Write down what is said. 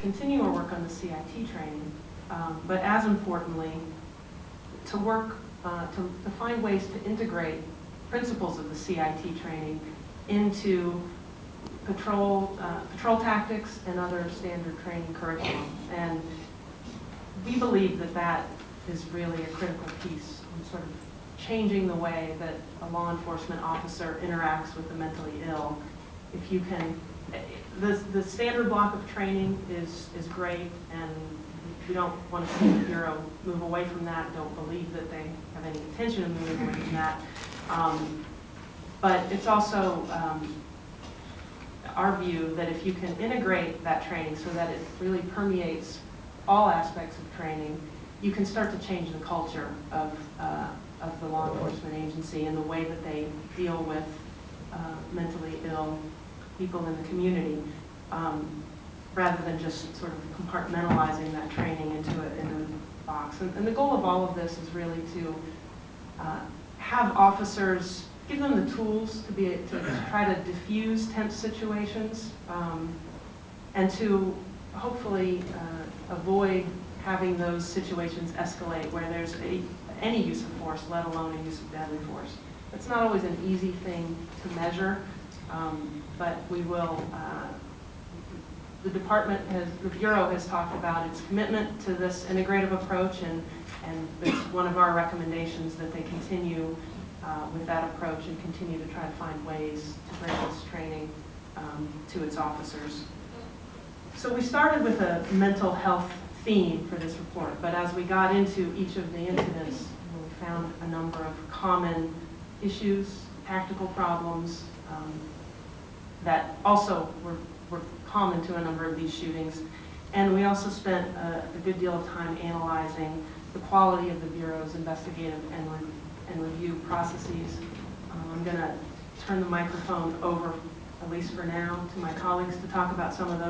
continue our work on the CIT training, but as importantly, to work to find ways to integrate principles of the CIT training into patrol tactics and other standard training curriculum. And we believe that that is really a critical piece in sort of changing the way that a law enforcement officer interacts with the mentally ill. If you can, the standard block of training is great, and we don't want to see the Bureau move away from that, don't believe that they have any intention of moving away from that. But it's also our view that if you can integrate that training so that it really permeates all aspects of training, you can start to change the culture of the law enforcement agency and the way that they deal with mentally ill people in the community, rather than just sort of compartmentalizing that training into a box. And the goal of all of this is really to have officers, give them the tools to try to diffuse tense situations, and to hopefully avoid having those situations escalate where there's any use of force, let alone a use of deadly force. It's not always an easy thing to measure, but we will. The Bureau has talked about its commitment to this integrative approach, and it's one of our recommendations that they continue with that approach and continue to try to find ways to bring this training to its officers. So we started with a mental health theme for this report, but as we got into each of the incidents, we found a number of common issues, tactical problems that also were common to a number of these shootings. And we also spent a good deal of time analyzing the quality of the Bureau's investigative and review processes. I'm going to turn the microphone over, at least for now, to my colleagues to talk about some of those.